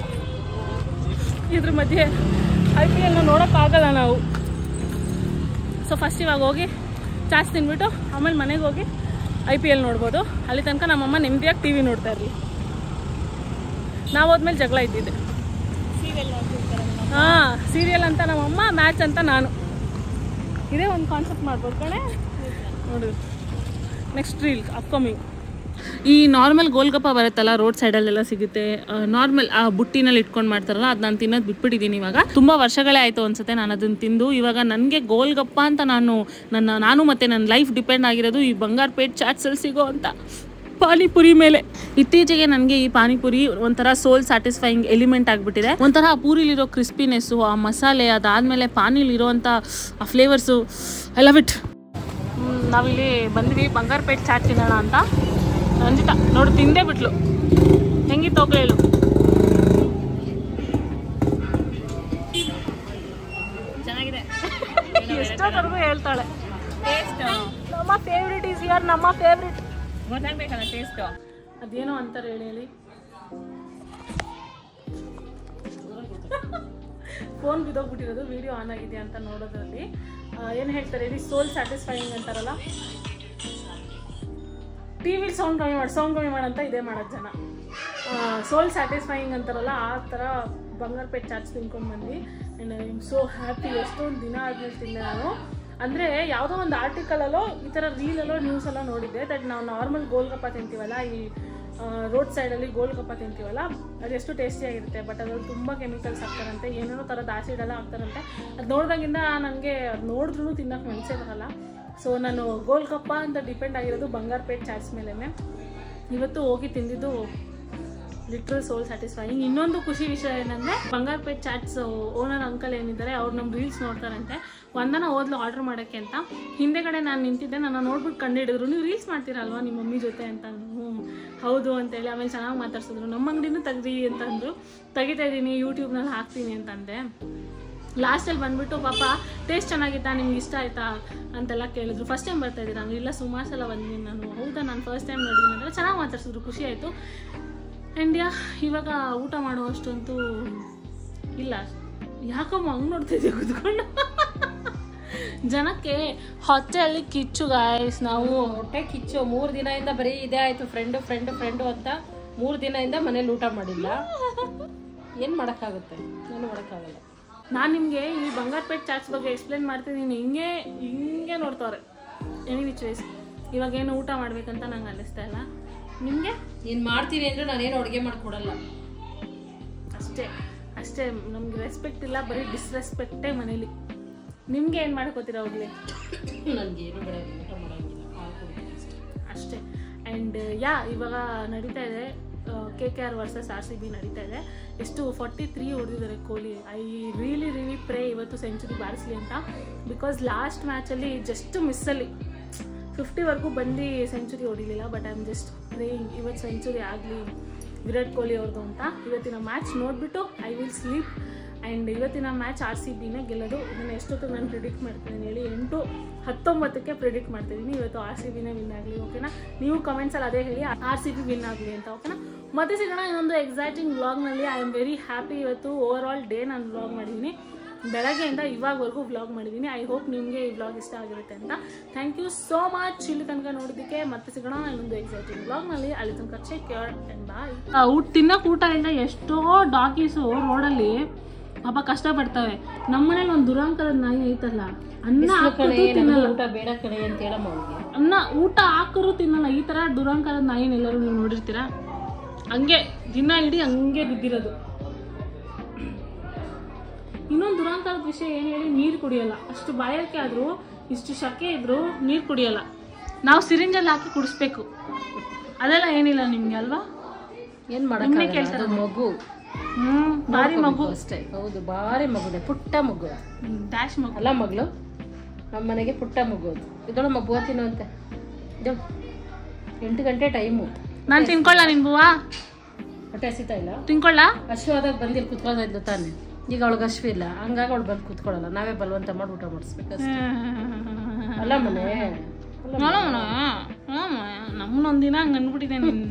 ಇದ್ರ ಮಧ್ಯೆ IPLನ ನೋಡೋಕ್ಕಾಗಲ್ಲ ನಾವು. ಸೊ ಫಸ್ಟ್ ಇವಾಗ ಹೋಗಿ ಚಾರ್ಜ್ ತಿನ್ಬಿಟ್ಟು ಆಮೇಲೆ ಮನೆಗೆ ಹೋಗಿ IPL ನೋಡ್ಬೋದು. ಅಲ್ಲಿ ತನಕ ನಮ್ಮಮ್ಮ ನೆಮ್ಮದಿಯಾಗಿ TV ನೋಡ್ತಾ ಇರಲಿ. ನಾವು ಹೋದ್ಮೇಲೆ ಜಗಳ ಇದ್ದಿದ್ದೆ. ಹಾಂ, ಸೀರಿಯಲ್ ಅಂತ ನಮ್ಮಮ್ಮ, ಮ್ಯಾಚ್ ಅಂತ ನಾನು. ಇದೇ ಒಂದು ಕಾನ್ಸೆಪ್ಟ್ ಮಾಡ್ಬೋದು ಕಣೆ. ನೋಡಿ ನೆಕ್ಸ್ಟ್ ರೀಲ್ ಅಪ್ಕಮಿಂಗ್. ಈ ನಾರ್ಮಲ್ ಗೋಲ್ಗಪ್ಪ ಬರುತ್ತಲ್ಲ, ರೋಡ್ ಸೈಡಲ್ಲೆಲ್ಲ ಸಿಗುತ್ತೆ. ನಾರ್ಮಲ್ ಆ ಬುಟ್ಟಿನಲ್ಲಿ ಇಟ್ಕೊಂಡು ಮಾಡ್ತಾರಲ್ಲ, ಅದು ನಾನು ತಿನ್ನೋದು ಬಿಟ್ಬಿಟ್ಟಿದ್ದೀನಿ. ಇವಾಗ ತುಂಬ ವರ್ಷಗಳೇ ಆಯಿತು ಅನ್ಸುತ್ತೆ ನಾನು ಅದನ್ನು ತಿಂದು. ಇವಾಗ ನನಗೆ ಗೋಲ್ಗಪ್ಪ ಅಂತ ನಾನು ಮತ್ತು ನನ್ನ ಲೈಫ್ ಡಿಪೆಂಡ್ ಆಗಿರೋದು ಈ ಬಂಗಾರಪೇಟ್ ಚಾಟ್ಸಲ್ಲಿ ಸಿಗೋ ಅಂತ ಪಾನಿಪುರಿ ಮೇಲೆ. ಇತ್ತೀಚೆಗೆ ನನಗೆ ಈ ಪಾನಿಪುರಿ ಒಂಥರ ಸೋಲ್ ಸ್ಯಾಟಿಸ್ಫೈಯಿಂಗ್ ಎಲಿಮೆಂಟ್ ಆಗಿಬಿಟ್ಟಿದೆ. ಒಂಥರ ಆ ಪೂರಿಲಿರೋ ಕ್ರಿಸ್ಪಿನೆಸ್ಸು, ಆ ಮಸಾಲೆ, ಅದಾದಮೇಲೆ ಪಾನಿಲಿರೋವಂಥ ಆ ಫ್ಲೇವರ್ಸು, ಐ ಲವ್ ಇಟ್. ನಾವಿಲ್ಲಿ ಬಂದ್ವಿ ಬಂಗಾರಪೇಟ್ ಚಾಟ್ ತಿನ್ನೋಣ ಅಂತ. ರಂಜಿತಾ ನೋಡಿ ತಿಂದೇ ಬಿಟ್ಲು. ಹೆಂಗಿತ್ತು ಹೋಗ್ಲೇ ಹೇಳು. ಚೆನ್ನಾಗಿದೆ. ಎಷ್ಟೊತ್ತವರೆಗೂ ಹೇಳ್ತಾಳೆ. ಟೇಸ್ಟ್ ನಮ್ಮ ಫೇವ್ರೇಟ್ ಈಸ್ ಹಿಯರ್, ನಮ್ಮ ಫೇವ್ರೇಟ್. ಗೊತ್ತಾಗ್ಬೇಕಲ್ಲ ಟೇಸ್ಟ್. ಅದೇನೋ ಅಂತಾರೆ ಹೇಳಿ. ಫೋನ್ ಬಿದ್ದೋಗ್ಬಿಟ್ಟಿರೋದು, ವಿಡಿಯೋ ಆನ್ ಆಗಿದೆ ಅಂತ ನೋಡೋದ್ರಲ್ಲಿ. ಏನು ಹೇಳ್ತಾರೆ ಹೇಳಿ, ಸೋಲ್ ಸ್ಯಾಟಿಸ್ಫೈಯಿಂಗ್ ಅಂತಾರಲ್ಲ. TV ಸೌಂಡ್ ಕಮ್ಮಿ ಮಾಡಂತ ಇದೇ ಮಾಡೋದು ಜನ. ಸೋಲ್ ಸ್ಯಾಟಿಸ್ಫೈಯಿಂಗ್ ಅಂತಾರಲ್ಲ, ಆ ಥರ ಬಂಗಾರಪೇಟ್ ಚಾಟ್ಸ್ ತಿನ್ಕೊಂಡು ಬಂದ್ವಿ. And I am so happy. ಎಷ್ಟೊಂದು ದಿನ ಆದ್ಮೇಲೆ ತಿಂದೆ ನಾನು. ಅಂದರೆ ಯಾವುದೋ ಒಂದು ಆರ್ಟಿಕಲಲ್ಲೋ ಈ ಥರ ರೀಲಲ್ಲೋ ನ್ಯೂಸಲ್ಲೋ ನೋಡಿದ್ದೆ ದಟ್ ನಾವು ನಾರ್ಮಲ್ ಗೋಲ್ಗಪ್ಪ ತಿಂತೀವಲ್ಲ, ಈ ರೋಡ್ ಸೈಡಲ್ಲಿ ಗೋಲ್ಗಪ್ಪ ತಿಂತೀವಲ್ಲ, ಅದೆಷ್ಟು ಟೇಸ್ಟಿಯಾಗಿರುತ್ತೆ. ಬಟ್ ಅದ್ರಲ್ಲಿ ತುಂಬ ಕೆಮಿಕಲ್ಸ್ ಹಾಕ್ತಾರಂತೆ, ಏನೇನೋ ಥರದ ಆ್ಯಸಿಡೆಲ್ಲ ಹಾಕ್ತಾರಂತೆ. ಅದು ನೋಡಿದಾಗಿಂದ ನನಗೆ ಅದು ನೋಡಿದ್ರೂ ತಿನ್ನೋಕ್ಕೆ ಮನಸ್ಸೇ ಬರಲ್ಲ. ಸೊ ನಾನು ಗೋಲ್ಗಪ್ಪ ಅಂತ ಡಿಪೆಂಡ್ ಆಗಿರೋದು ಬಂಗಾರಪೇಟ್ ಚಾಟ್ಸ್ ಮೇಲೇ. ಇವತ್ತು ಹೋಗಿ ತಿಂದಿದ್ದು ಲಿಟ್ರಲ್ ಸೋಲ್ ಸ್ಯಾಟಿಸ್ಫೈಯಿಂಗ್. ಇನ್ನೊಂದು ಖುಷಿ ವಿಷಯ ಏನಂದರೆ, ಬಂಗಾರಪೇಟ್ ಚಾಟ್ಸ್ ಓನರ್ ಅಂಕಲ್ ಏನಿದ್ದಾರೆ ಅವ್ರು ನಮ್ಮ ರೀಲ್ಸ್ ನೋಡ್ತಾರಂತೆ. ಒಂದನ ಓದ್ಲು ಆರ್ಡ್ರ್ ಮಾಡೋಕ್ಕೆ ಅಂತ. ಹಿಂದೆಗಡೆ ನಾನು ನಿಂತಿದ್ದೆ, ನನ್ನ ನೋಡ್ಬಿಟ್ಟು ಕಂಡುಹಿಡಿದ್ರು, ನೀವು ರೀಲ್ಸ್ ಮಾಡ್ತೀರಲ್ವಾ ನಿಮ್ಮ ಮಮ್ಮಿ ಜೊತೆ ಅಂತ. ಹೌದು ಅಂತೇಳಿ ಆಮೇಲೆ ಚೆನ್ನಾಗಿ ಮಾತಾಡ್ಸಿದ್ರು. ನಮ್ಮ ಅಂಗಡಿನೂ ತೆಗ್ದಿ ಅಂತಂದರು. ತೆಗಿತಾ ಇದ್ದೀನಿ, ಯೂಟ್ಯೂಬ್ನಲ್ಲಿ ಹಾಕ್ತೀನಿ ಅಂತಂದೆ. ಲಾಸ್ಟಲ್ಲಿ ಬಂದುಬಿಟ್ಟು ಪಾಪ ಟೇಸ್ಟ್ ಚೆನ್ನಾಗಿತ್ತಾ, ನಿಮ್ಗೆ ಇಷ್ಟ ಆಯಿತಾ ಅಂತೆಲ್ಲ ಕೇಳಿದ್ರು. ಫಸ್ಟ್ ಟೈಮ್ ಬರ್ತಾಯಿದ್ದೀನಿ ನಾನು, ಇಲ್ಲ ಸುಮಾರು ಸಲ ಬಂದಿದ್ದೀನಿ ನಾನು. ಹೌದಾ, ನಾನು ಫಸ್ಟ್ ಟೈಮ್ ನೋಡಿದ್ದೀನಿ ಅಂದರೆ ಚೆನ್ನಾಗಿ ಮಾತಾಡ್ಸಿದ್ರು, ಖುಷಿ ಆಯಿತು. ಆ್ಯಂಡ್ ಇವಾಗ ಊಟ ಮಾಡುವಷ್ಟಂತೂ ಇಲ್ಲ. ಯಾಕಮ್ಮ ಹಂಗೆ ನೋಡ್ತಾಯಿದ್ದೀವಿ ಕೂತ್ಕೊಂಡು. ಜನಕ್ಕೆ ಹೊಟ್ಟೆಯಲ್ಲಿ ಕಿಚ್ಚು ಗಾಯ್ಸ್. ನಾವು ಹೊಟ್ಟೆ ಕಿಚ್ಚು. 3 ದಿನದಿಂದ ಬರೀ ಇದೇ ಆಯಿತು, ಫ್ರೆಂಡು ಅಂತ 3 ದಿನದಿಂದ ಮನೇಲಿ ಊಟ ಮಾಡಿಲ್ಲ. ಏನು ಮಾಡೋಕ್ಕಾಗುತ್ತೆ, ಏನು ಮಾಡೋಕ್ಕಾಗಲ್ಲ. ನಾನು ನಿಮಗೆ ಈ ಬಂಗಾರಪೇಟ್ ಚಾಟ್ಸ್ ಬಗ್ಗೆ ಎಕ್ಸ್ಪ್ಲೇನ್ ಮಾಡ್ತಿದ್ದೀನಿ. ಹಿಂಗೆ ನೋಡ್ತವ್ರೆ. ಎನಿ ವಿಚ್ ವೇಸ್ ಇವಾಗ ಏನು ಊಟ ಮಾಡ್ಬೇಕಂತ ನಂಗೆ ಅನ್ನಿಸ್ತಾ ಇಲ್ಲ. ನಿಮಗೆ ನೀನು ಮಾಡ್ತೀನಿ ಅಂದರೆ ನಾನೇನು ಅಡುಗೆ ಮಾಡಿಕೊಡಲ್ಲ. ಅಷ್ಟೇ ನಮ್ಗೆ ರೆಸ್ಪೆಕ್ಟ್ ಇಲ್ಲ, ಬರೀ ಡಿಸ್ರೆಸ್ಪೆಕ್ಟೇ ಮನೇಲಿ. ನಿಮ್ಗೆ ಏನು ಮಾಡ್ಕೋತೀರ ಹೋಗ್ಲಿ? ನನಗೇನು ಬೇಡ, ಊಟ ಮಾಡೋಂಗಿಲ್ಲ. ಆ್ಯಂಡ್ ಇವಾಗ ನಡೀತಾ ಇದೆ KKR ವರ್ಸಸ್ RCB ನಡೀತಾ ಇದೆ. ಎಷ್ಟು 43 ಹೊಡೆದಿದ್ದಾರೆ ಕೊಹ್ಲಿ. ಐ ರಿಯಲಿ ಪ್ರೇ ಇವತ್ತು ಸೆಂಚುರಿ ಬಾರಿಸಲಿ ಅಂತ. ಬಿಕಾಸ್ ಲಾಸ್ಟ್ ಮ್ಯಾಚಲ್ಲಿ ಜಸ್ಟ್ ಮಿಸ್ಸಲ್ಲಿ 50ವರೆಗೂ ಬಂದು ಸೆಂಚುರಿ ಹೊಡಿಲಿಲ್ಲ. But I am just praying ಇವತ್ತು ಸೆಂಚುರಿ ಆಗಲಿ ವಿರಾಟ್ ಕೊಹ್ಲಿ ಅವ್ರದ್ದು ಅಂತ. ಇವತ್ತಿನ ಮ್ಯಾಚ್ ನೋಡಿಬಿಟ್ಟು ಐ ವಿಲ್ ಸ್ಲೀಪ್. ಆ್ಯಂಡ್ ಇವತ್ತಿನ ಮ್ಯಾಚ್ RCBನೇ ಗೆಲ್ಲೋದು. ಇದನ್ನು ಎಷ್ಟೊತ್ತಿಗೆ ನಾನು ಪ್ರಿಡಿಕ್ಟ್ ಮಾಡ್ತೀನಿ ಹೇಳಿ, 8:19ಕ್ಕೆ ಪ್ರಿಡಿಕ್ಟ್ ಮಾಡ್ತಿದ್ದೀನಿ. ಇವತ್ತು RCBನೇ ವಿನ್ ಆಗಲಿ, ಓಕೆನಾ? ನೀವು ಕಮೆಂಟ್ಸಲ್ಲಿ ಅದೇ ಹೇಳಿ RCB ವಿನ್ ಆಗಲಿ ಅಂತ, ಓಕೆನಾ? ಮತ್ತೆ ಸಿಗೋಣ ಇನ್ನೊಂದು ಎಕ್ಸೈಟಿಂಗ್ ವ್ಲಾಗ್ನಲ್ಲಿ. I am very happy. ಇವತ್ತು ಓವರ್ ಆಲ್ ಡೇ ನಾನು ವ್ಲಾಗ್ ಮಾಡಿದ್ದೀನಿ, ಬೆಳಗ್ಗೆಯಿಂದ ಇವಾಗವರೆಗೂ ವ್ಲಾಗ್ ಮಾಡಿದ್ದೀನಿ. ಐ ಹೋಪ್ ನಿಮಗೆ ಈ ವ್ಲಾಗ್ ಇಷ್ಟ ಆಗಿರುತ್ತೆ ಅಂತ. ಥ್ಯಾಂಕ್ ಯು ಸೋ ಮಚ್ ಇಲ್ಲಿ ತನಕ ನೋಡಿದ್ದಕ್ಕೆ. ಮತ್ತೆ ಸಿಗೋಣ ಇನ್ನೊಂದು ಎಕ್ಸೈಟಿಂಗ್ ವ್ಲಾಗ್ನಲ್ಲಿ. ಅಲ್ಲಿ ತನಕ ಚೆಕ್ ಕೇರ್ ಆ್ಯಂಡ್ ಬಾಯ್. ತಿನ್ನೋಕೆ ಊಟ ಇಲ್ಲ. ಎಷ್ಟೋ ಡಾಗೀಸು ರೋಡಲ್ಲಿ ಪಾಪ ಕಷ್ಟಪಡ್ತವೆ. ನಮ್ಮನೇಲಿ ಒಂದು ದುರಂಕಾರದ ನಾಯಿ ಐತಲ್ಲ, ಅನ್ನ ತಿನ್ನಲ್ಲ, ಊಟ ಬೇಡ ಕಡೆ ಅಂತ ಹೇಳಮ್ಮ ಅವ್ರಿಗೆ. ಅನ್ನ ಊಟ ಹಾಕರು ತಿನ್ನಲ್ಲ. ಈ ಥರ ದುರಂಕಾರದ ನಾಯಿನೆಲ್ಲರೂ ನೀವು ನೋಡಿರ್ತೀರಾ? ಹಂಗೆ ದಿನ ಇಡೀ ಹಂಗೆ ಬಿದ್ದಿರೋದು. ಇನ್ನೊಂದು ದುರಂಕಾರದ ವಿಷಯ ಏನು ಹೇಳಿ, ನೀರು ಕುಡಿಯಲ್ಲ. ಅಷ್ಟು ಬಾಯಾರಿಕೆ ಆದರೂ, ಇಷ್ಟು ಶಕೆ ಇದ್ರೂ ನೀರು ಕುಡಿಯಲ್ಲ. ನಾವು ಸಿರಿಂಜಲ್ಲಿ ಹಾಕಿ ಕುಡಿಸ್ಬೇಕು. ಅದೆಲ್ಲ ಏನಿಲ್ಲ ನಿಮಗೆ ಅಲ್ವಾ? ಏನು ಮಾಡೋಕ್ಕೆ ಕೇಳ್ತಾರೆ. ಮಗು ಭಾರಿ ಮಗು ಅಷ್ಟೇ. ಹೌದು, ಭಾರಿ ಮಗುದೆ, ಪುಟ್ಟ ಮಗು. ಡ್ಯಾಶ್ ಮಗು ಅಲ್ಲ ಮಗಳು, ನಮ್ಮ ಮನೆಗೆ ಪುಟ್ಟ ಮಗು ಅದು. ಇದೊಳ ಬುವ ತಿನ್ನುವಂತೆ. ಇದು 8 ಗಂಟೆ ಟೈಮು. ನಾನು ತಿನ್ಕೊಳ್ಳ ನಿನ್ ಬುವಾ? ಹೊಟ್ಟೆ ಹಸಿತಾ ಇಲ್ಲ? ತಿನ್ಕೊಳ್ಳ? ಹಶು ಆದಾಗ ಬಂದಿಲ್ಲಿ ಕುತ್ಕೊಳ್ತಾ ಇದ್ಲು ತಾನೆ. ಈಗ ಅವಳಿಗೆ ಹಶು ಇಲ್ಲ, ಹಂಗಾಗಿ ಅವಳು ಬಂದು ಕುತ್ಕೊಳ್ಳಲ್ಲ. ನಾವೇ ಬಲವಂತ ಮಾಡಿ ಊಟ ಮಾಡಿಸ್ಬೇಕಷ್ಟೇ. ಅಲ್ಲ ಮನೆ, ನಮ್ಮನ್ನೊಂದಿನ ಹಂಗೆ ಅಂದ್ಬಿಟ್ಟಿದೆ ನಿನ್ನ